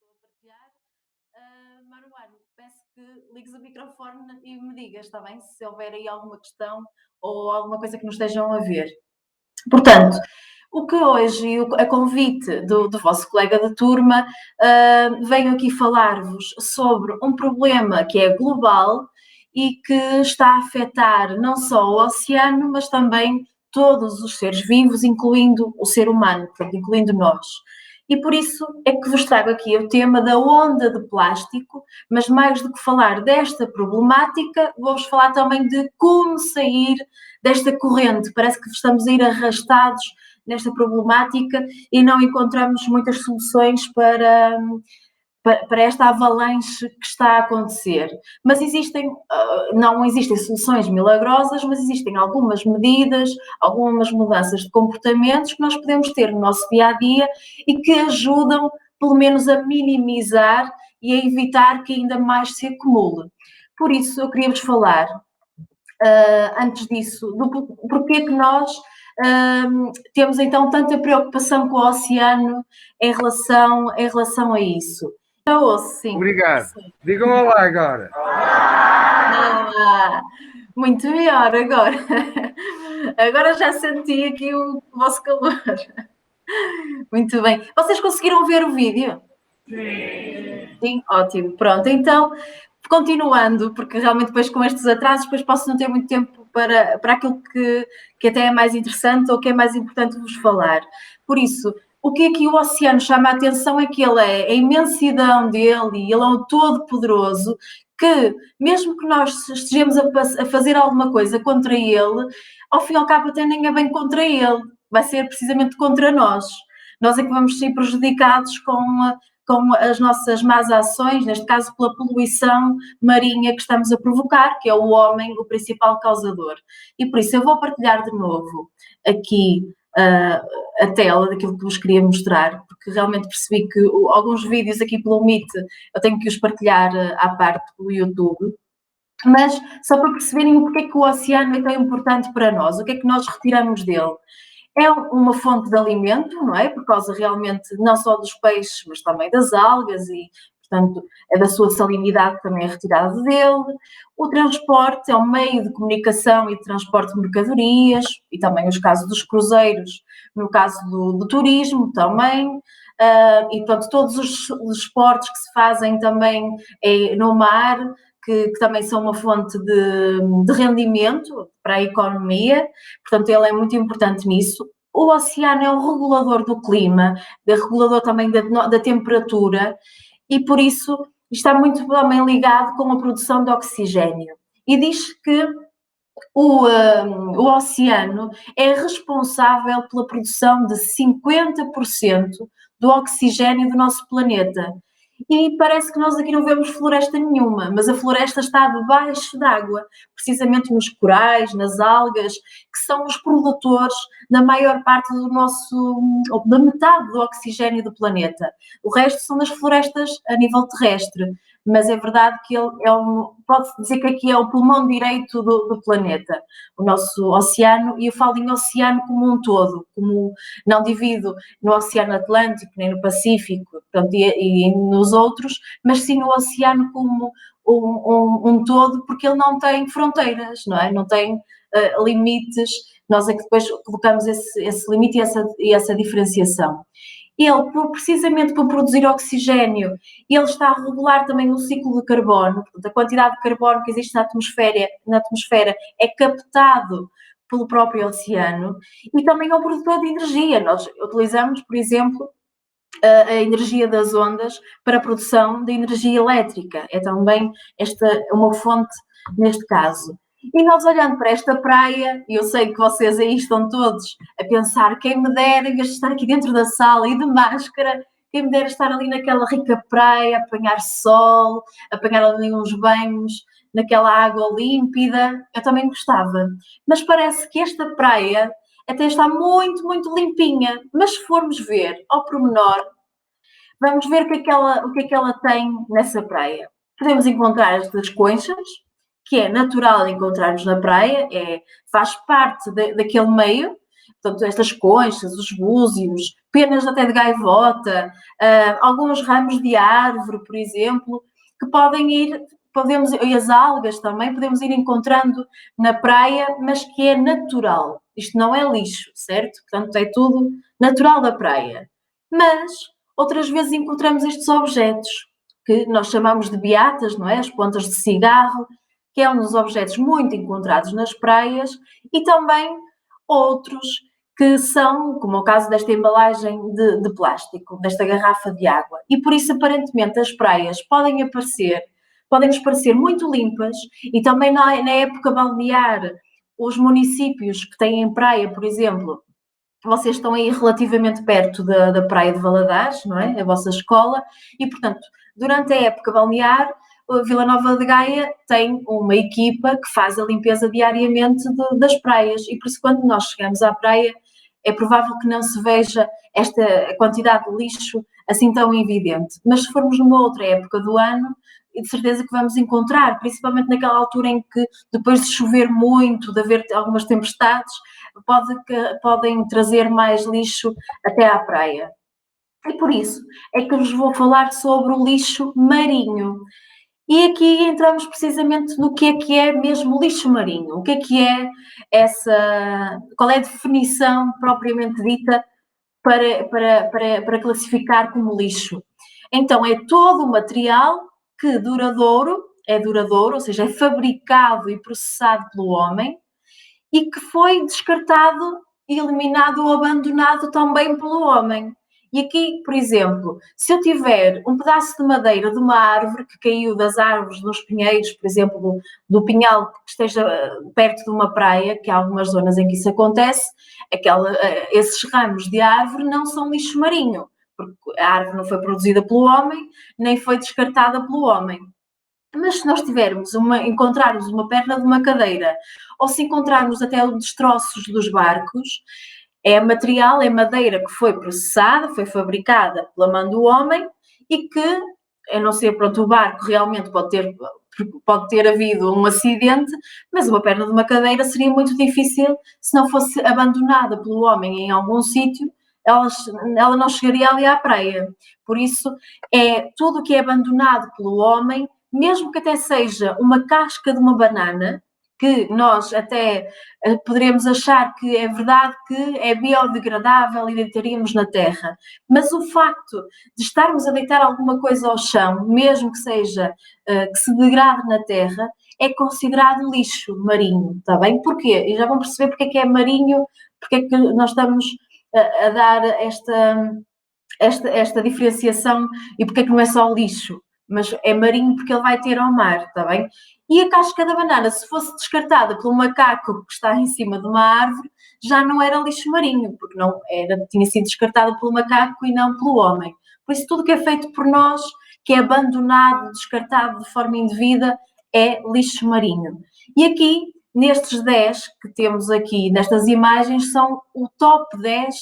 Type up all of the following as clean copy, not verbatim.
estou a partilhar. Manuano, peço que ligues o microfone e me digas, está bem? Se houver aí alguma questão ou alguma coisa que nos estejam a ver. Portanto, o que hoje, a convite do vosso colega de turma, venho aqui falar-vos sobre um problema que é global e que está a afetar não só o oceano, mas também todos os seres vivos, incluindo o ser humano, portanto, incluindo nós. E por isso é que vos trago aqui o tema da onda de plástico, mas mais do que falar desta problemática, vou-vos falar também de como sair desta corrente. Parece que estamos a ir arrastados nesta problemática e não encontramos muitas soluções para esta avalanche que está a acontecer. Mas não existem soluções milagrosas, mas existem algumas medidas, algumas mudanças de comportamentos que nós podemos ter no nosso dia-a-dia e que ajudam, pelo menos, a minimizar e a evitar que ainda mais se acumule. Por isso, eu queria-vos falar, antes disso, do porquê que nós temos então tanta preocupação com o oceano em relação a isso. Já ouço, sim. Obrigado. Sim. Digam olá agora. Ah, muito melhor agora. Agora já senti aqui o vosso calor. Muito bem. Vocês conseguiram ver o vídeo? Sim. Sim, ótimo. Pronto, então, continuando, porque realmente depois com estes atrasos, depois posso não ter muito tempo para aquilo que até é mais interessante ou que é mais importante vos falar. Por isso, o que aqui o oceano chama a atenção é que ele é a imensidão dele e ele é um todo-poderoso que, mesmo que nós estejamos a fazer alguma coisa contra ele, ao fim e ao cabo até nem é bem contra ele, vai ser precisamente contra nós. Nós é que vamos ser prejudicados com as nossas más ações, neste caso pela poluição marinha que estamos a provocar, que é o homem o principal causador. E por isso eu vou partilhar de novo aqui a tela daquilo que vos queria mostrar, porque realmente percebi que alguns vídeos aqui pelo Meet eu tenho que os partilhar à parte pelo YouTube. Mas só para perceberem o porquê é que o oceano é tão importante para nós, o que é que nós retiramos dele. É uma fonte de alimento, não é? Por causa realmente não só dos peixes, mas também das algas e, portanto, é da sua salinidade que também é retirada dele. O transporte é um meio de comunicação e de transporte de mercadorias e também os casos dos cruzeiros, no caso do turismo também. E, portanto, todos os esportes que se fazem também no mar, que também são uma fonte de rendimento para a economia, portanto ele é muito importante nisso. O oceano é o regulador do clima, regulador também da temperatura e por isso está muito também ligado com a produção de oxigênio. E diz que o oceano é responsável pela produção de 50% do oxigênio do nosso planeta. E parece que nós aqui não vemos floresta nenhuma, mas a floresta está debaixo d'água, precisamente nos corais, nas algas, que são os produtores da maior parte do nosso, ou da metade do oxigênio do planeta. O resto são das florestas a nível terrestre, mas é verdade que ele pode-se dizer que aqui é o pulmão direito do planeta, o nosso oceano, e eu falo em oceano como um todo, como não divido no Oceano Atlântico, nem no Pacífico, portanto, e nos outros, mas sim no oceano como um todo, porque ele não tem fronteiras, não é? Não tem limites, nós é que depois colocamos esse limite e essa diferenciação. Ele, precisamente por produzir oxigênio, ele está a regular também o ciclo de carbono, portanto, a quantidade de carbono que existe na atmosfera é captado pelo próprio oceano e também é um produtor de energia. Nós utilizamos, por exemplo, a energia das ondas para a produção de energia elétrica. É também uma fonte neste caso. E nós olhando para esta praia, e eu sei que vocês aí estão todos a pensar, quem me dera, em vez de estar aqui dentro da sala e de máscara, quem me dera estar ali naquela rica praia, apanhar sol, apanhar ali uns banhos, naquela água límpida, eu também gostava. Mas parece que esta praia até está muito, muito limpinha, mas se formos ver ao pormenor, vamos ver o que é que ela tem nessa praia. Podemos encontrar estas conchas, que é natural encontrarmos na praia, faz parte daquele meio, portanto, estas conchas, os búzios, penas até de gaivota, alguns ramos de árvore, por exemplo, que e as algas também, podemos ir encontrando na praia, mas que é natural. Isto não é lixo, certo? Portanto, é tudo natural da praia. Mas, outras vezes encontramos estes objetos, que nós chamamos de beatas, não é? As pontas de cigarro, que é um dos objetos muito encontrados nas praias, e também outros que são, como o caso desta embalagem de plástico, desta garrafa de água. E por isso, aparentemente, as praias podem-nos parecer muito limpas, e também na época balnear, os municípios que têm praia, por exemplo, vocês estão aí relativamente perto da praia de Valadares, não é? A vossa escola, e portanto, durante a época balnear, Vila Nova de Gaia tem uma equipa que faz a limpeza diariamente das praias, e por isso quando nós chegamos à praia é provável que não se veja esta quantidade de lixo assim tão evidente. Mas se formos numa outra época do ano, de certeza que vamos encontrar, principalmente naquela altura em que, depois de chover muito, de haver algumas tempestades, podem trazer mais lixo até à praia. E por isso é que eu vos vou falar sobre o lixo marinho. E aqui entramos precisamente no que é mesmo lixo marinho. O que é essa. Qual é a definição propriamente dita para classificar como lixo? Então, é todo o material que é duradouro, ou seja, é fabricado e processado pelo homem e que foi descartado, eliminado ou abandonado também pelo homem. E aqui, por exemplo, se eu tiver um pedaço de madeira de uma árvore que caiu das árvores nos pinheiros, por exemplo, do pinhal que esteja perto de uma praia, que há algumas zonas em que isso acontece, esses ramos de árvore não são lixo marinho, porque a árvore não foi produzida pelo homem, nem foi descartada pelo homem. Mas se nós encontrarmos uma perna de uma cadeira, ou se encontrarmos até os destroços dos barcos, é madeira que foi processada, foi fabricada pela mão do homem e que, a não ser, pronto, o barco realmente pode ter havido um acidente, mas uma perna de uma cadeira seria muito difícil se não fosse abandonada pelo homem em algum sítio, ela não chegaria ali à praia. Por isso, é tudo o que é abandonado pelo homem, mesmo que até seja uma casca de uma banana, que nós até poderemos achar que é verdade que é biodegradável e deitaríamos na terra, mas o facto de estarmos a deitar alguma coisa ao chão, mesmo que seja que se degrade na terra, é considerado lixo marinho, está bem? Porquê? E já vão perceber porque é que é marinho, porque é que nós estamos a dar esta diferenciação e porque é que não é só lixo, mas é marinho porque ele vai ter ao mar, está bem? E a casca da banana, se fosse descartada pelo macaco que está em cima de uma árvore, já não era lixo marinho, porque tinha sido descartada pelo macaco e não pelo homem. Por isso, tudo que é feito por nós, que é abandonado, descartado de forma indevida, é lixo marinho. E aqui, nestes 10 que temos aqui, nestas imagens, são o top 10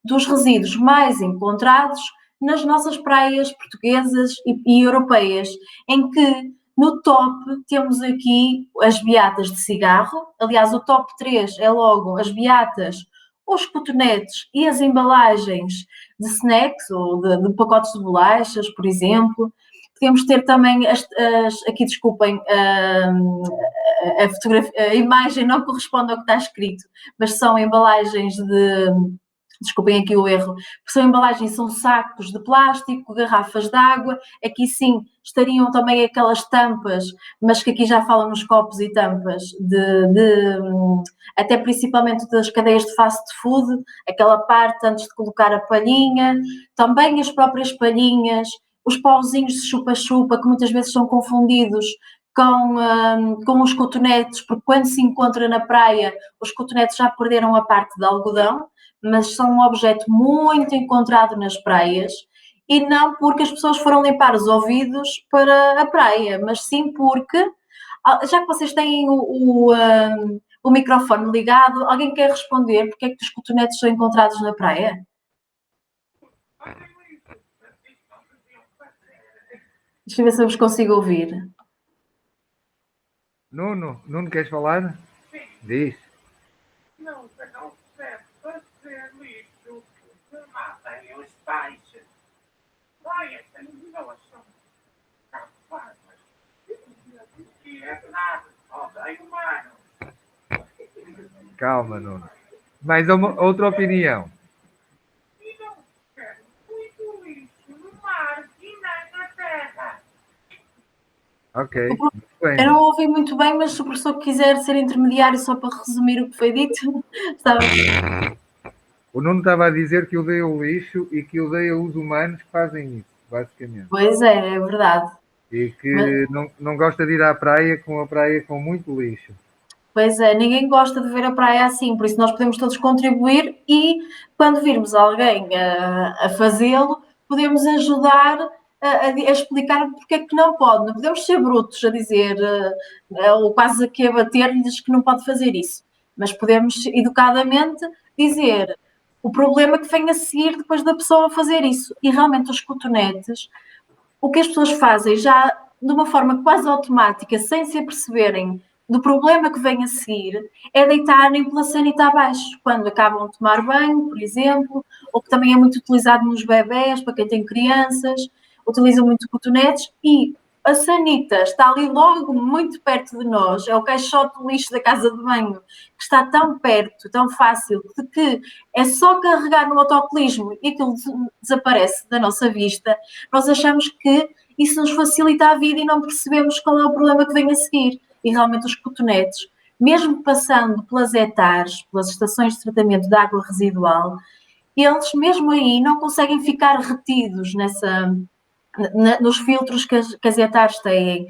dos resíduos mais encontrados nas nossas praias portuguesas e europeias, em que no top temos aqui as beatas de cigarro. Aliás, o top 3 é logo as beatas, os cotonetes e as embalagens de snacks ou de pacotes de bolachas, por exemplo. Podemos ter também aqui, desculpem, a imagem não corresponde ao que está escrito, mas são embalagens desculpem aqui o erro, são embalagens, são sacos de plástico, garrafas de água, aqui sim estariam também aquelas tampas, mas que aqui já falam nos copos e tampas, até principalmente das cadeias de fast food, aquela parte antes de colocar a palhinha, também as próprias palhinhas, os pauzinhos de chupa-chupa, que muitas vezes são confundidos com os cotonetes, porque quando se encontra na praia, os cotonetes já perderam a parte de algodão, mas são um objeto muito encontrado nas praias, e não porque as pessoas foram limpar os ouvidos para a praia, mas sim porque, já que vocês têm o microfone ligado, alguém quer responder porque é que os cotonetes são encontrados na praia? Deixa eu ver se eu vos consigo ouvir. Nuno, queres falar? Sim. Diz. Não, Calma, Nuno. Mais outra opinião. Ok, muito bem. Eu não ouvi muito bem, mas se o professor quiser ser intermediário só para resumir o que foi dito, estava... O Nuno estava a dizer que odeia o lixo e que odeia os humanos que fazem isso, basicamente. Pois é verdade. E que não gosta de ir à praia com muito lixo. Pois é, ninguém gosta de ver a praia assim, por isso nós podemos todos contribuir e quando virmos alguém a fazê-lo, podemos ajudar a explicar porque é que não pode. Não podemos ser brutos a dizer, ou quase aqui a bater-lhes que não pode fazer isso, mas podemos educadamente dizer o problema que vem a seguir depois da pessoa fazer isso. E realmente os cotonetes, o que as pessoas fazem já de uma forma quase automática, sem se aperceberem do problema que vem a seguir, é deitarem pela sanita abaixo, quando acabam de tomar banho, por exemplo, ou que também é muito utilizado nos bebés, para quem tem crianças, utilizam muito cotonetes e a sanita está ali logo muito perto de nós, é o caixote de lixo da casa de banho, que está tão perto, tão fácil, de que é só carregar no autocolismo e aquilo desaparece da nossa vista. Nós achamos que isso nos facilita a vida e não percebemos qual é o problema que vem a seguir. E realmente os cotonetes, mesmo passando pelas hectares, pelas estações de tratamento de água residual, eles mesmo aí não conseguem ficar retidos nos filtros que as hectares têm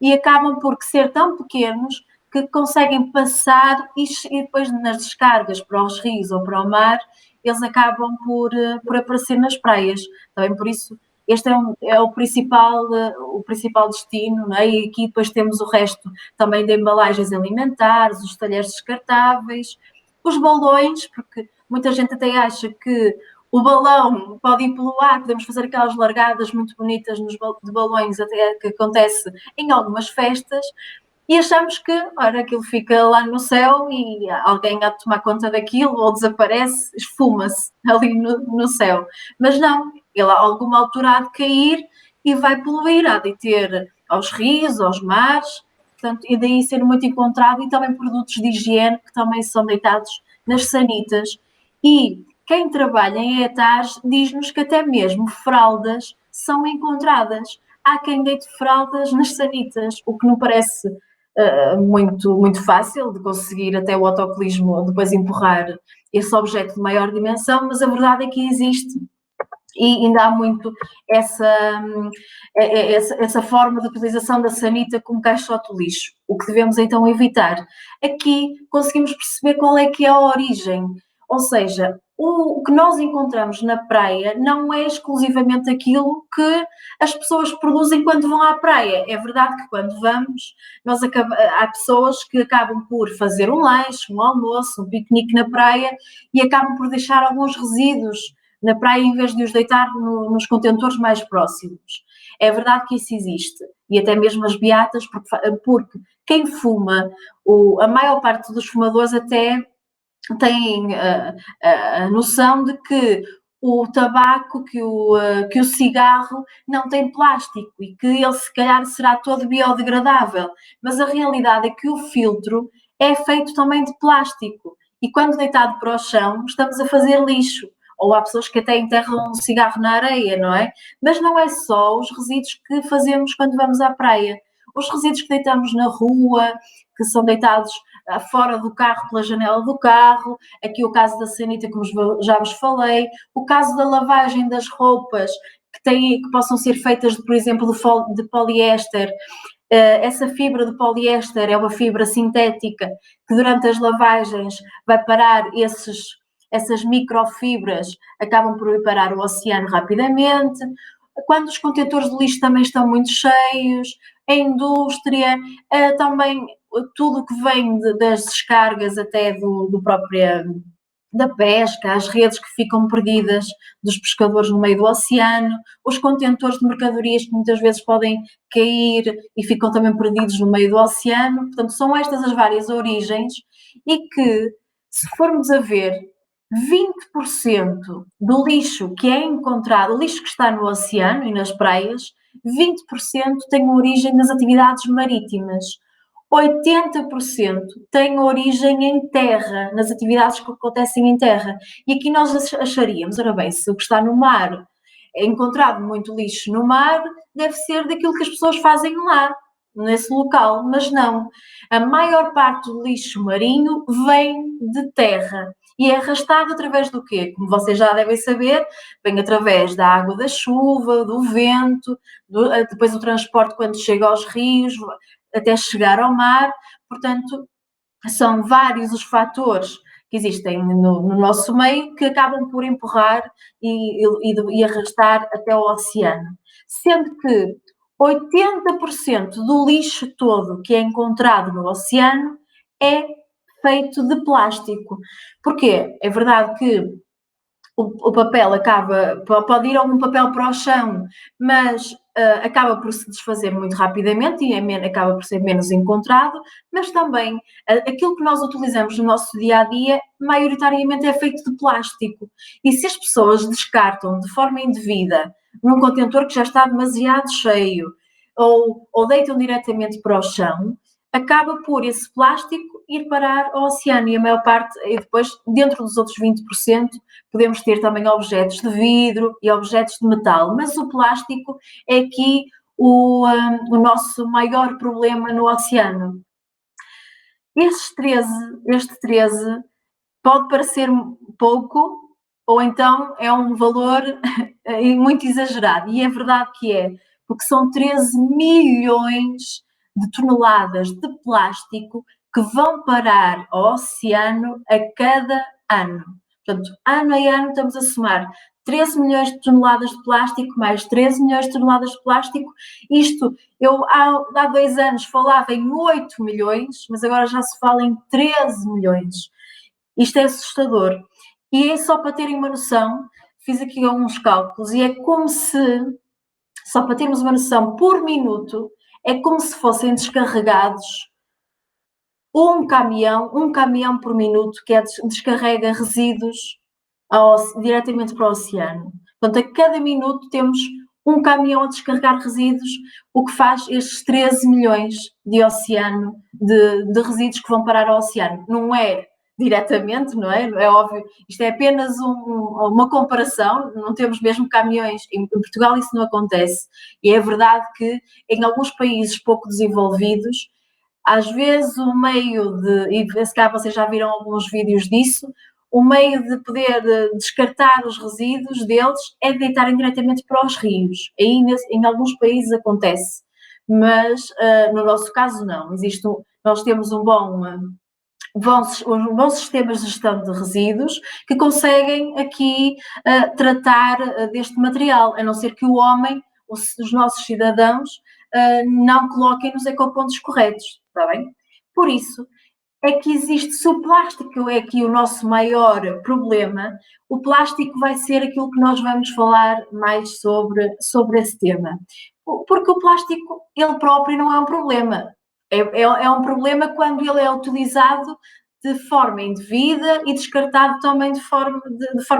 e acabam por ser tão pequenos que conseguem passar e depois nas descargas para os rios ou para o mar, eles acabam por aparecer nas praias. Também por isso este é o principal destino, não é? E aqui depois temos o resto também de embalagens alimentares, os talheres descartáveis, os balões, porque muita gente até acha que o balão pode ir pelo ar, podemos fazer aquelas largadas muito bonitas de balões, até que acontece em algumas festas, e achamos que, ora, aquilo fica lá no céu e alguém há de tomar conta daquilo ou desaparece, esfuma-se ali no céu. Mas não, ele a alguma altura há de cair e vai poluir, há de ter aos rios, aos mares, portanto, e daí ser muito encontrado, e também produtos de higiene que também são deitados nas sanitas. E quem trabalha em hectares diz-nos que até mesmo fraldas são encontradas. Há quem deite fraldas nas sanitas, o que não parece muito fácil de conseguir até o autocolismo depois empurrar esse objeto de maior dimensão, mas a verdade é que existe e ainda há muito essa forma de utilização da sanita como caixote de lixo, o que devemos então evitar. Aqui conseguimos perceber qual é que é a origem, ou seja, o que nós encontramos na praia não é exclusivamente aquilo que as pessoas produzem quando vão à praia. É verdade que quando vamos, há pessoas que acabam por fazer um lanche, um almoço, um piquenique na praia e acabam por deixar alguns resíduos na praia em vez de os deitar nos contentores mais próximos. É verdade que isso existe. E até mesmo as beatas, porque quem fuma, a maior parte dos fumadores até têm a noção de que o tabaco, que o cigarro não tem plástico e que ele se calhar será todo biodegradável. Mas a realidade é que o filtro é feito também de plástico. E quando deitado para o chão, estamos a fazer lixo. Ou há pessoas que até enterram um cigarro na areia, não é? Mas não é só os resíduos que fazemos quando vamos à praia. Os resíduos que deitamos na rua, que são deitados fora do carro, pela janela do carro, aqui o caso da sanita, como já vos falei, o caso da lavagem das roupas, que possam ser feitas, por exemplo, de poliéster. Essa fibra de poliéster é uma fibra sintética que durante as lavagens vai parar essas microfibras, acabam por ir parar o oceano rapidamente. Quando os contentores de lixo também estão muito cheios, a indústria, também tudo o que vem das descargas até da pesca, as redes que ficam perdidas dos pescadores no meio do oceano, os contentores de mercadorias que muitas vezes podem cair e ficam também perdidos no meio do oceano. Portanto, são estas as várias origens e que, se formos a ver, 20% do lixo que é encontrado, o lixo que está no oceano e nas praias, 20% tem origem nas atividades marítimas. 80% tem origem em terra, nas atividades que acontecem em terra. E aqui nós acharíamos, ora bem, se o que está no mar é encontrado muito lixo no mar, deve ser daquilo que as pessoas fazem lá, nesse local, mas não. A maior parte do lixo marinho vem de terra e é arrastado através do quê? Como vocês já devem saber, vem através da água da chuva, do vento, depois o transporte quando chega aos rios, até chegar ao mar. Portanto, são vários os fatores que existem no nosso meio que acabam por empurrar e arrastar até o oceano. Sendo que 80% do lixo todo que é encontrado no oceano é feito de plástico. Porquê? É verdade que o papel acaba, pode ir algum papel para o chão, mas acaba por se desfazer muito rapidamente e acaba por ser menos encontrado, mas também aquilo que nós utilizamos no nosso dia a dia, maioritariamente é feito de plástico. E se as pessoas descartam de forma indevida num contentor que já está demasiado cheio ou deitam diretamente para o chão, acaba por esse plástico ir parar ao oceano e a maior parte, e depois, dentro dos outros 20%, podemos ter também objetos de vidro e objetos de metal, mas o plástico é aqui o nosso maior problema no oceano. Este 13 pode parecer pouco, ou então é um valor muito exagerado, e é verdade que é, porque são 13 milhões de toneladas de plástico que vão parar ao oceano a cada ano. Portanto, ano a ano estamos a somar 13 milhões de toneladas de plástico, mais 13 milhões de toneladas de plástico. Isto, eu há 2 anos falava em 8 milhões, mas agora já se fala em 13 milhões. Isto é assustador. E é só para terem uma noção, fiz aqui alguns cálculos, e é como se, só para termos uma noção, por minuto, é como se fossem descarregados um caminhão por minuto que descarrega resíduos diretamente para o oceano. Portanto, a cada minuto temos um caminhão a descarregar resíduos, o que faz estes 13 milhões de oceano, de resíduos que vão parar ao oceano. Não é diretamente, não é? É óbvio, isto é apenas uma comparação, não temos mesmo caminhões, em Portugal isso não acontece, e é verdade que em alguns países pouco desenvolvidos, às vezes o meio de, e se calhar vocês já viram alguns vídeos disso, o meio de poder descartar os resíduos deles é deitarem diretamente para os rios. Aí em alguns países acontece, mas no nosso caso não. Nós temos um bom sistema de gestão de resíduos que conseguem aqui tratar deste material, a não ser que o homem, os nossos cidadãos, não coloquem nos ecopontos corretos, está bem? Por isso, é que existe, se o plástico é aqui o nosso maior problema, o plástico vai ser aquilo que nós vamos falar mais sobre esse tema. Porque o plástico, ele próprio não é um problema. É um problema quando ele é utilizado de forma indevida e descartado também de forma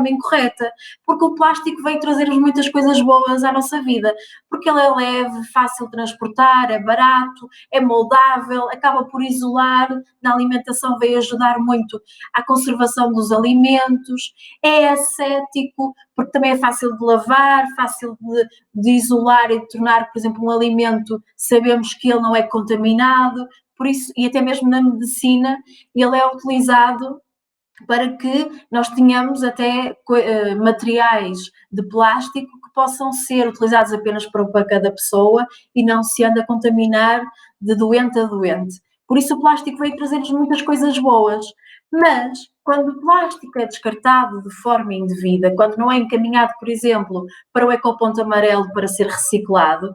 incorreta. Porque o plástico veio trazer-nos muitas coisas boas à nossa vida. Porque ele é leve, fácil de transportar, é barato, é moldável, acaba por isolar, na alimentação veio ajudar muito à conservação dos alimentos, é ascético, porque também é fácil de lavar, fácil de isolar e de tornar, por exemplo, um alimento, sabemos que ele não é contaminado, por isso, e até mesmo na medicina, ele é utilizado para que nós tenhamos até materiais de plástico que possam ser utilizados apenas para cada pessoa e não se anda a contaminar de doente a doente. Por isso o plástico veio trazer-nos muitas coisas boas, mas quando o plástico é descartado de forma indevida, quando não é encaminhado, por exemplo, para o ecoponto amarelo para ser reciclado,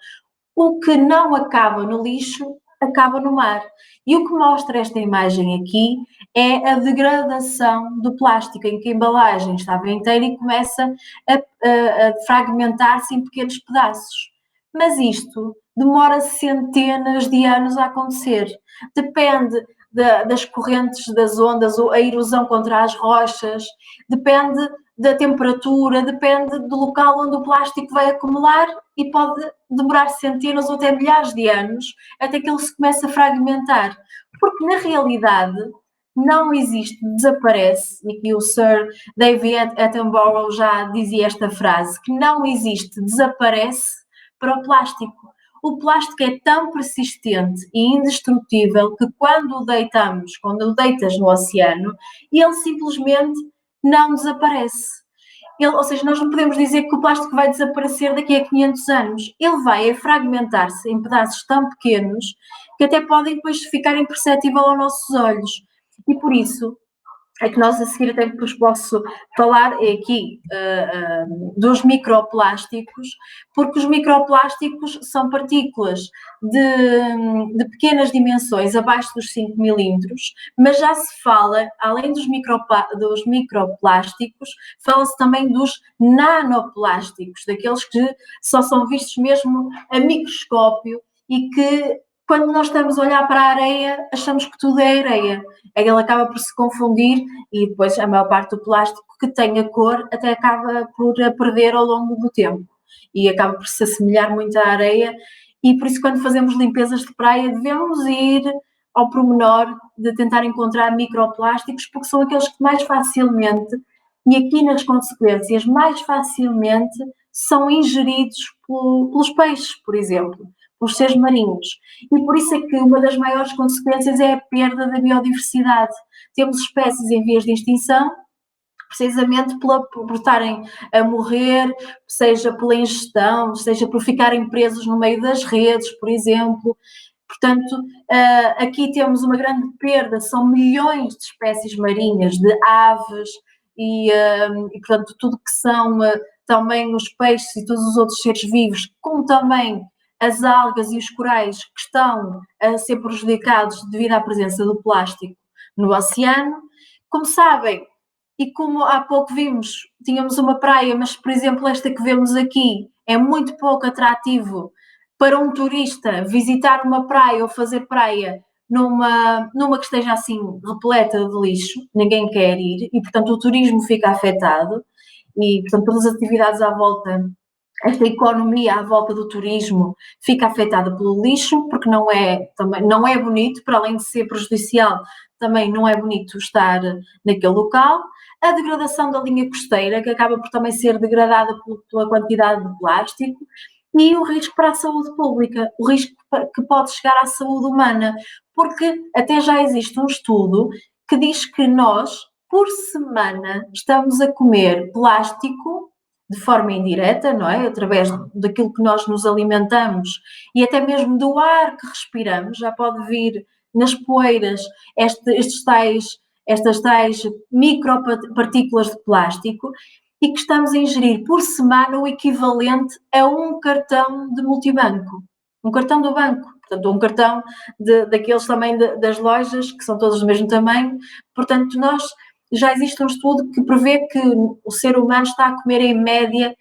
o que não acaba no lixo acaba no mar. E o que mostra esta imagem aqui é a degradação do plástico, em que a embalagem estava inteira e começa a fragmentar-se em pequenos pedaços. Mas isto demora centenas de anos a acontecer. Depende das correntes das ondas, a erosão contra as rochas, depende da temperatura, depende do local onde o plástico vai acumular e pode demorar centenas ou até milhares de anos até que ele se comece a fragmentar. Porque, na realidade, não existe, desaparece, e aqui o Sir David Attenborough já dizia esta frase, que não existe, desaparece para o plástico. O plástico é tão persistente e indestrutível que quando o deitamos, quando o deitas no oceano, ele simplesmente não desaparece. Ou seja, nós não podemos dizer que o plástico vai desaparecer daqui a 500 anos. Ele vai fragmentar-se em pedaços tão pequenos que até podem depois ficar imperceptível aos nossos olhos. E por isso é que nós a seguir até vos posso falar aqui dos microplásticos, porque os microplásticos são partículas de pequenas dimensões, abaixo dos 5 milímetros, mas já se fala, além dos microplásticos, fala-se também dos nanoplásticos, daqueles que só são vistos mesmo a microscópio e que, quando nós estamos a olhar para a areia, achamos que tudo é areia. Ele acaba por se confundir e depois a maior parte do plástico que tem a cor até acaba por a perder ao longo do tempo e acaba por se assemelhar muito à areia, e por isso quando fazemos limpezas de praia devemos ir ao pormenor de tentar encontrar microplásticos, porque são aqueles que mais facilmente, e aqui nas consequências, mais facilmente são ingeridos pelos peixes, por exemplo, pelos seres marinhos. E por isso é que uma das maiores consequências é a perda da biodiversidade. Temos espécies em vias de extinção, precisamente por estarem a morrer, seja pela ingestão, seja por ficarem presos no meio das redes, por exemplo. Portanto, aqui temos uma grande perda, são milhões de espécies marinhas, de aves e portanto, tudo que são também os peixes e todos os outros seres vivos, como também as algas e os corais que estão a ser prejudicados devido à presença do plástico no oceano. Como sabem, e como há pouco vimos, tínhamos uma praia, mas, por exemplo, esta que vemos aqui é muito pouco atrativo para um turista visitar uma praia ou fazer praia numa que esteja assim repleta de lixo, ninguém quer ir, e, portanto, o turismo fica afetado, e, portanto, todas as atividades à volta, esta economia à volta do turismo fica afetada pelo lixo, porque também não é bonito, para além de ser prejudicial, também não é bonito estar naquele local. A degradação da linha costeira, que acaba por também ser degradada pela quantidade de plástico, e o risco para a saúde pública, o risco que pode chegar à saúde humana, porque até já existe um estudo que diz que nós, por semana, estamos a comer plástico de forma indireta, não é? Através daquilo que nós nos alimentamos e até mesmo do ar que respiramos, já pode vir nas poeiras estas tais micropartículas de plástico, e que estamos a ingerir por semana o equivalente a um cartão de multibanco, um cartão do banco, portanto um cartão daqueles também das lojas, que são todos do mesmo tamanho. Portanto, já existe um estudo que prevê que o ser humano está a comer em média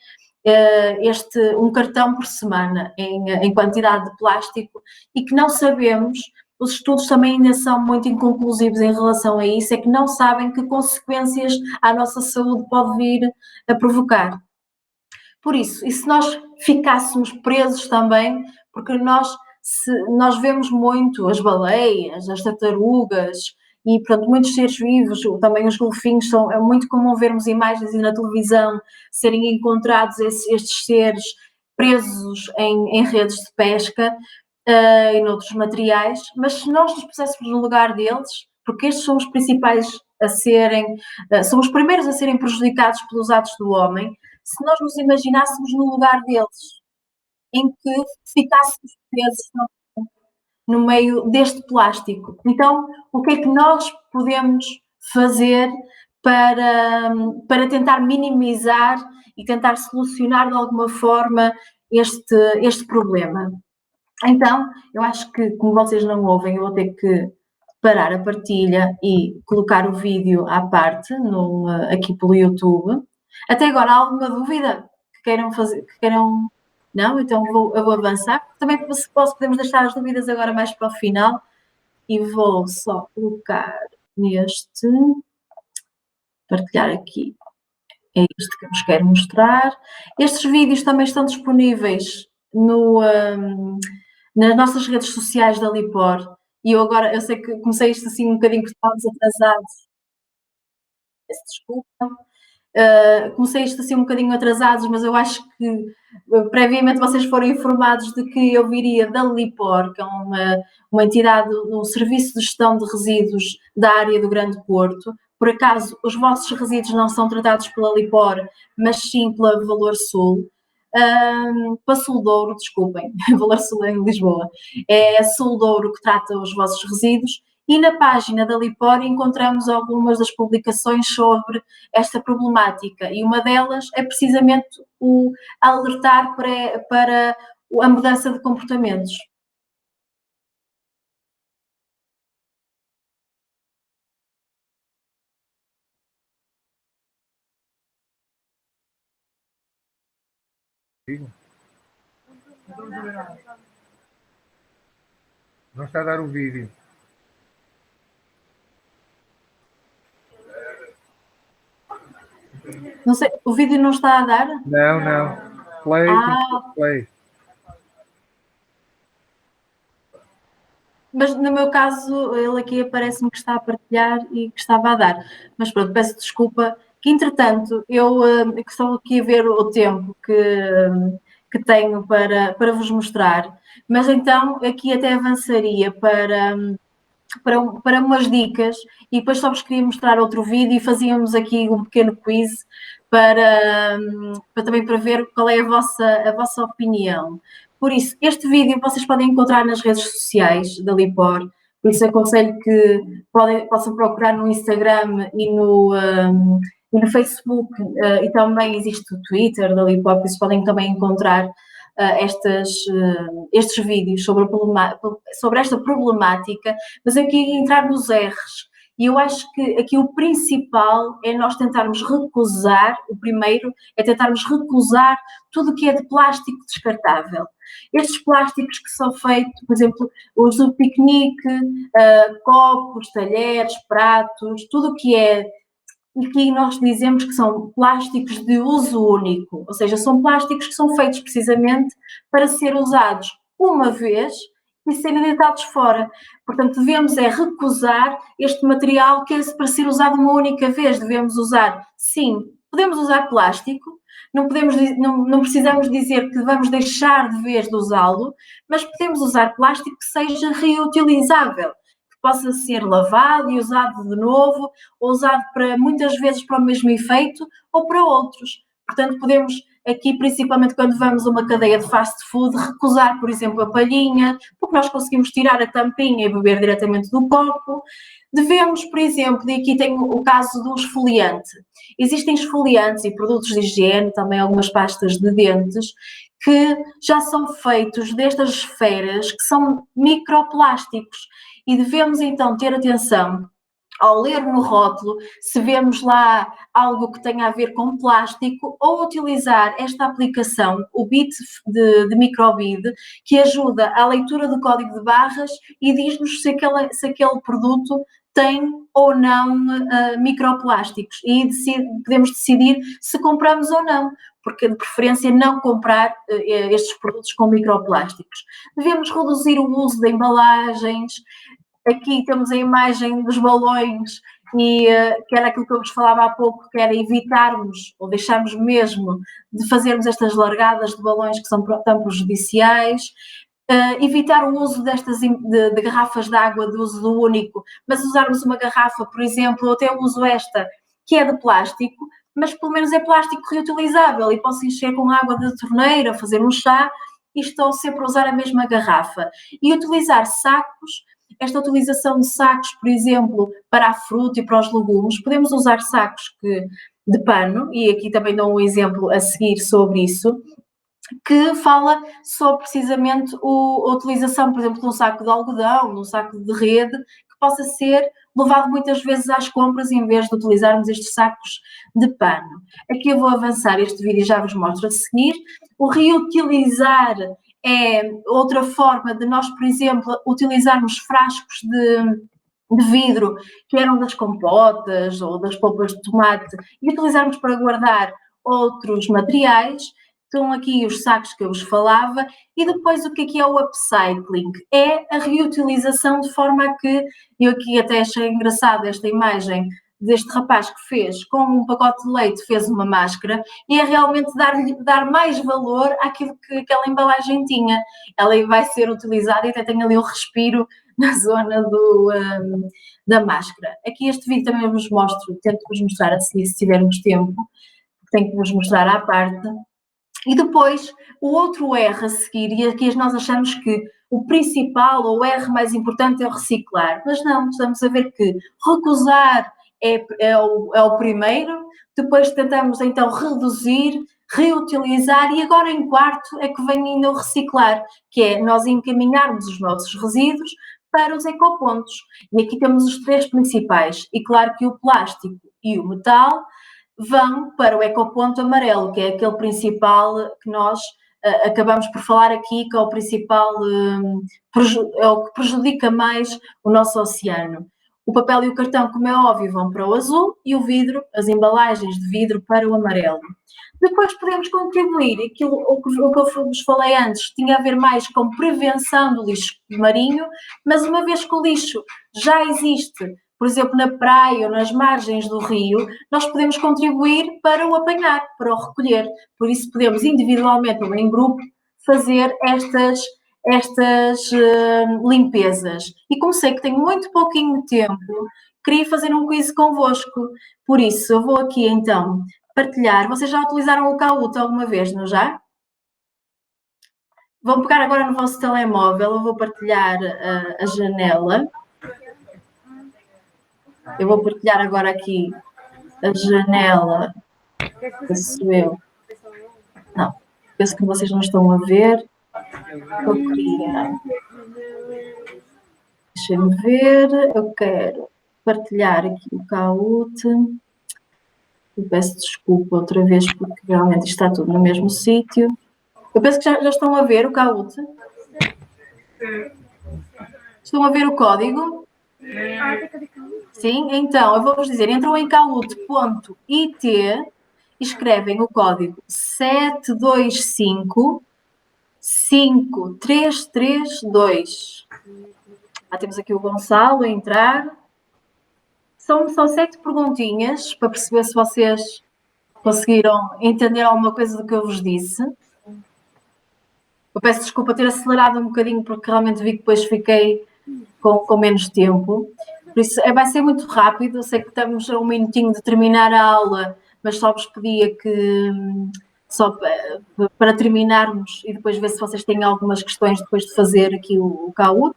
um cartão por semana em quantidade de plástico, e que não sabemos, os estudos também ainda são muito inconclusivos em relação a isso, é que não sabem que consequências à nossa saúde pode vir a provocar. Por isso, e se nós ficássemos presos também, porque nós vemos muito as baleias, as tartarugas e, portanto, muitos seres vivos, também os golfinhos, é muito comum vermos imagens na televisão serem encontrados estes seres presos em redes de pesca e noutros materiais, mas se nós nos puséssemos no lugar deles, porque estes são os principais são os primeiros a serem prejudicados pelos atos do homem, se nós nos imaginássemos no lugar deles, em que ficássemos presos no meio deste plástico. Então, o que é que nós podemos fazer para tentar minimizar e tentar solucionar de alguma forma este problema? Então, eu acho que, como vocês não ouvem, eu vou ter que parar a partilha e colocar o vídeo à parte aqui pelo YouTube. Até agora, há alguma dúvida que queiram fazer? Não? Então eu vou avançar. Também podemos deixar as dúvidas agora mais para o final e vou só colocar neste, partilhar aqui, é isto que eu vos quero mostrar. Estes vídeos também estão disponíveis nas nossas redes sociais da Lipor, e eu sei que comecei isto assim um bocadinho porque estávamos atrasados, peço desculpa. Comecei isto assim um bocadinho atrasados, mas eu acho que previamente vocês foram informados de que eu viria da Lipor, que é uma entidade, um serviço de gestão de resíduos da área do Grande Porto. Por acaso, os vossos resíduos não são tratados pela Lipor, mas sim pela Valor Sul. Para Sul Douro, desculpem, Valor Sul é em Lisboa. É a Sul Douro que trata os vossos resíduos. E na página da Lipor encontramos algumas das publicações sobre esta problemática, e uma delas é precisamente o alertar para a mudança de comportamentos. Não está a dar o vídeo. Não sei, o vídeo não está a dar? Não. Play, play. Mas no meu caso, ele aqui aparece-me que está a partilhar e que estava a dar. Mas pronto, peço desculpa, que entretanto eu estou aqui a ver o tempo que tenho para vos mostrar, mas então aqui até avançaria para umas dicas, e depois só vos queria mostrar outro vídeo e fazíamos aqui um pequeno quiz para também para ver qual é a vossa opinião. Por isso, este vídeo vocês podem encontrar nas redes sociais da Lipor, por isso aconselho que possam procurar no Instagram e no Facebook, e também existe o Twitter da Lipor, por isso podem também encontrar estes vídeos sobre esta problemática, mas eu queria entrar nos R's. E eu acho que aqui o principal é nós tentarmos recusar, o primeiro é tentarmos recusar tudo o que é de plástico descartável. Estes plásticos que são feitos, por exemplo, os do piquenique, copos, talheres, pratos, tudo o que é, e que nós dizemos que são plásticos de uso único, ou seja, são plásticos que são feitos precisamente para ser usados uma vez e serem deitados fora. Portanto, devemos recusar este material que é para ser usado uma única vez. Devemos usar, sim, podemos usar plástico, não precisamos dizer que vamos deixar de vez de usá-lo, mas podemos usar plástico que seja reutilizável, possa ser lavado e usado de novo, ou usado muitas vezes para o mesmo efeito ou para outros. Portanto, podemos aqui, principalmente quando vamos a uma cadeia de fast food, recusar, por exemplo, a palhinha, porque nós conseguimos tirar a tampinha e beber diretamente do copo. Devemos, por exemplo, e aqui tem o caso do esfoliante. Existem esfoliantes e produtos de higiene, também algumas pastas de dentes, que já são feitos destas esferas que são microplásticos. E devemos então ter atenção ao ler no rótulo se vemos lá algo que tenha a ver com plástico, ou utilizar esta aplicação, o Bit de Microbid, que ajuda à leitura do código de barras e diz-nos se aquele produto tem ou não microplásticos, e podemos decidir se compramos ou não, porque de preferência não comprar estes produtos com microplásticos. Devemos reduzir o uso de embalagens. Aqui temos a imagem dos balões, e que era aquilo que eu vos falava há pouco, que era evitarmos, ou deixarmos mesmo de fazermos estas largadas de balões que são tão prejudiciais. Evitar o uso de garrafas de água de uso único, mas usarmos uma garrafa, por exemplo, eu até uso esta, que é de plástico, mas pelo menos é plástico reutilizável e posso encher com água da torneira, fazer um chá e estou sempre a usar a mesma garrafa. E utilizar sacos. Esta utilização de sacos, por exemplo, para a fruta e para os legumes, podemos usar sacos de pano, e aqui também dou um exemplo a seguir sobre isso, que fala sobre precisamente a utilização, por exemplo, de um saco de algodão, de um saco de rede, que possa ser levado muitas vezes às compras em vez de utilizarmos estes sacos de pano. Aqui eu vou avançar este vídeo e já vos mostro a seguir. O reutilizar é outra forma de nós, por exemplo, utilizarmos frascos de vidro que eram das compotas ou das polpas de tomate e utilizarmos para guardar outros materiais. Estão aqui os sacos que eu vos falava. E depois o que é o upcycling? É a reutilização de forma a que, eu aqui até achei engraçado esta imagem deste rapaz que fez, com um pacote de leite, fez uma máscara, e é realmente dar mais valor àquilo que aquela embalagem tinha. Ela vai ser utilizada e até tem ali o respiro na zona da máscara. Aqui este vídeo também vos mostro, tento-vos mostrar assim, se tivermos tempo, tenho que vos mostrar à parte. E depois, o outro R a seguir, e aqui nós achamos que o principal, ou o R mais importante é o reciclar, mas não, estamos a ver que recusar é o primeiro, depois tentamos então reduzir, reutilizar e agora em quarto é que vem ainda o reciclar, que é nós encaminharmos os nossos resíduos para os ecopontos. E aqui temos os três principais, e claro que o plástico e o metal vão para o ecoponto amarelo, que é aquele principal que nós acabamos por falar aqui, que é o principal, é o que prejudica mais o nosso oceano. O papel e o cartão, como é óbvio, vão para o azul e o vidro, as embalagens de vidro, para o amarelo. Depois podemos contribuir, o que eu vos falei antes, tinha a ver mais com prevenção do lixo marinho, mas uma vez que o lixo já existe, por exemplo, na praia ou nas margens do rio, nós podemos contribuir para o apanhar, para o recolher. Por isso podemos individualmente ou em grupo fazer estas limpezas. E como sei que tenho muito pouquinho tempo, queria fazer um quiz convosco. Por isso, eu vou aqui então partilhar. Vocês já utilizaram o Kahoot alguma vez, não já? Vão pegar agora no vosso telemóvel, eu vou partilhar a janela. Eu vou partilhar agora aqui a janela. Penso eu. Não, penso que vocês não estão a ver. Eu queria. Deixem-me ver. Eu quero partilhar aqui o Kahoot. Eu peço desculpa outra vez porque realmente está tudo no mesmo sítio. Eu penso que já estão a ver o Kahoot. Estão a ver o código? Sim, então, eu vou-vos dizer, entram em kahoot.it e escrevem o código 7255332. Temos aqui o Gonçalo a entrar. São 7 perguntinhas para perceber se vocês conseguiram entender alguma coisa do que eu vos disse. Eu peço desculpa ter acelerado um bocadinho porque realmente vi que depois fiquei com menos tempo. Por isso, vai ser muito rápido. Eu sei que estamos a um minutinho de terminar a aula, mas só vos pedia que, só para terminarmos e depois ver se vocês têm algumas questões depois de fazer aqui o Kahoot.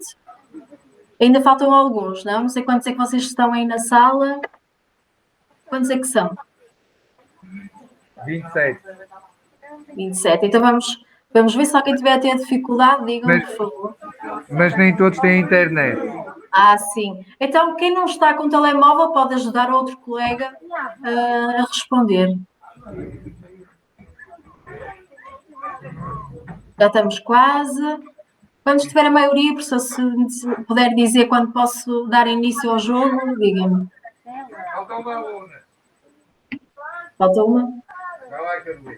Ainda faltam alguns, não? Não sei quantos é que vocês estão aí na sala. Quantos é que são? 27. 27. Então vamos ver se alguém tiver a ter dificuldade, digam, por favor. Mas nem todos têm internet. Sim. Então, quem não está com o telemóvel pode ajudar outro colega a responder. Já estamos quase. Quando estiver a maioria, professor, se puder dizer quando posso dar início ao jogo, diga-me. Falta uma aluna. Falta uma? Vai lá, Carolina.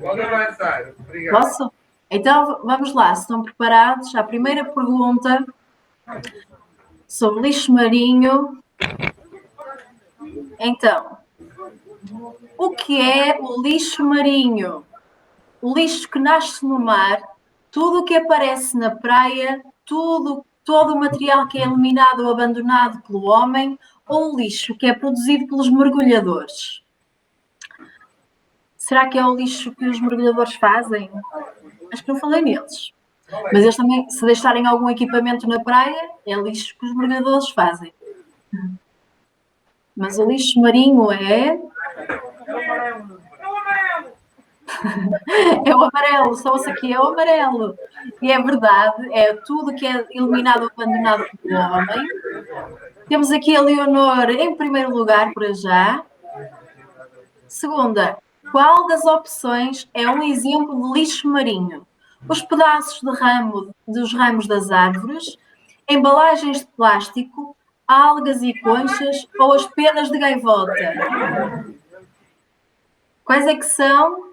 Pode avançar. Obrigado. Posso? Então, vamos lá. Se estão preparados, a primeira pergunta sobre lixo marinho. Então, o que é o lixo marinho? O lixo que nasce no mar, tudo o que aparece na praia, todo o material que é eliminado ou abandonado pelo homem, ou o lixo que é produzido pelos mergulhadores? Será que é o lixo que os mergulhadores fazem? Acho que não falei neles. Mas eles também, se deixarem algum equipamento na praia, é lixo que os mergulhadores fazem. Mas o lixo marinho é... É o amarelo, só isso aqui é o amarelo. E é verdade, é tudo que é eliminado ou abandonado pelo homem. Temos aqui a Leonor em primeiro lugar, para já. Segunda, qual das opções é um exemplo de lixo marinho? Os pedaços de ramo dos ramos das árvores, embalagens de plástico, algas e conchas ou as penas de gaivota? Quais é que são?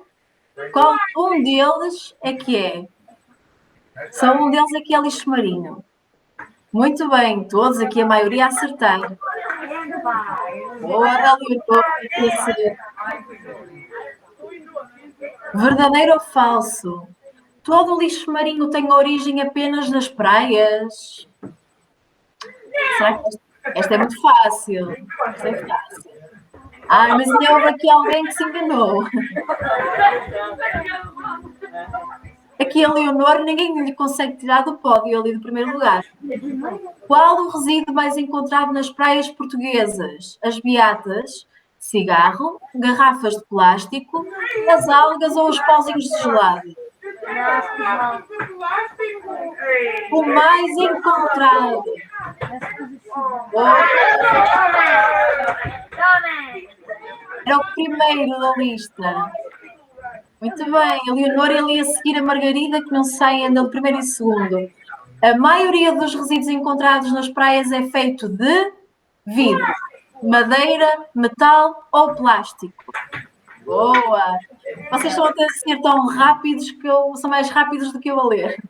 Qual um deles é que é? Só um deles é que é lixo marinho. Muito bem, todos aqui, a maioria a acertar. Boa, Leonor, verdadeiro ou falso? Todo o lixo marinho tem origem apenas nas praias? Será que esta é muito fácil? Esta é fácil. Mas ainda houve aqui alguém que se enganou. Aqui a Leonor, ninguém lhe consegue tirar do pódio ali do primeiro lugar. Qual o resíduo mais encontrado nas praias portuguesas? As beatas, cigarro, garrafas de plástico, as algas ou os pauzinhos de gelado? O mais encontrado. Era o primeiro da lista. Muito bem. A Leonor e ali a seguir a Margarida, que não sai ainda do primeiro e segundo. A maioria dos resíduos encontrados nas praias é feito de vidro, madeira, metal ou plástico. Boa! Vocês estão a ser tão rápidos que são mais rápidos do que eu a ler.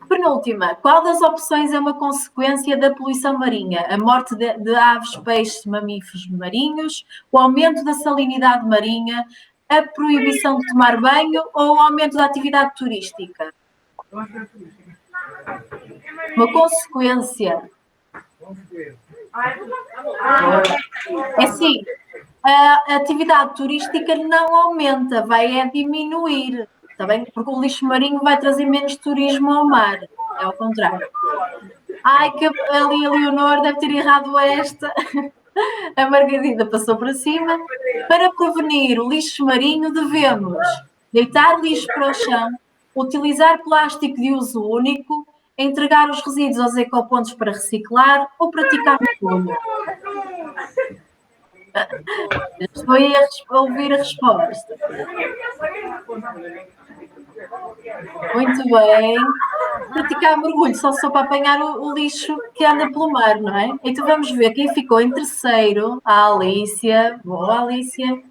Penúltima. Qual das opções é uma consequência da poluição marinha? A morte de aves, peixes, mamíferos marinhos, o aumento da salinidade marinha, a proibição de tomar banho ou o aumento da atividade turística? Uma consequência. É assim, a atividade turística não aumenta, vai diminuir, está bem? Porque o lixo marinho vai trazer menos turismo ao mar, é ao contrário. Que ali a Leonor deve ter errado esta. A Margarida passou para cima. Para prevenir o lixo marinho, devemos deitar lixo para o chão, utilizar plástico de uso único, entregar os resíduos aos ecopontos para reciclar ou praticar mergulho. Estou aí a ouvir a resposta. Muito bem. Praticar mergulho só para apanhar o lixo que anda pelo mar, não é? Então vamos ver quem ficou em terceiro. A Alicia. Boa, Alicia.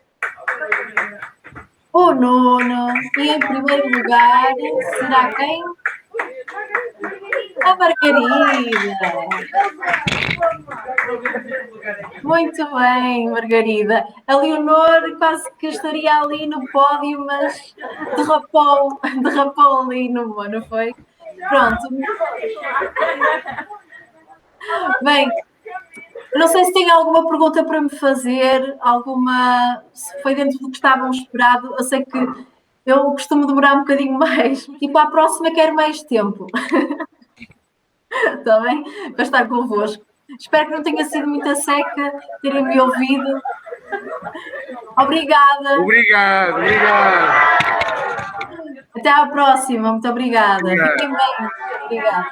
O Nuno. E em primeiro lugar, será quem? A Margarida. Muito bem, Margarida. A Leonor quase que estaria ali no pódio, mas derrapou ali não foi? Pronto. Bem, não sei se tem alguma pergunta para me fazer, se foi dentro do que estavam esperado. Eu sei que eu costumo demorar um bocadinho mais e para a próxima quero mais tempo. Está bem? Para estar convosco. Espero que não tenha sido muita seca terem-me ouvido. Obrigada. Obrigado. Até à próxima. Muito obrigada. Fiquem bem. Obrigada.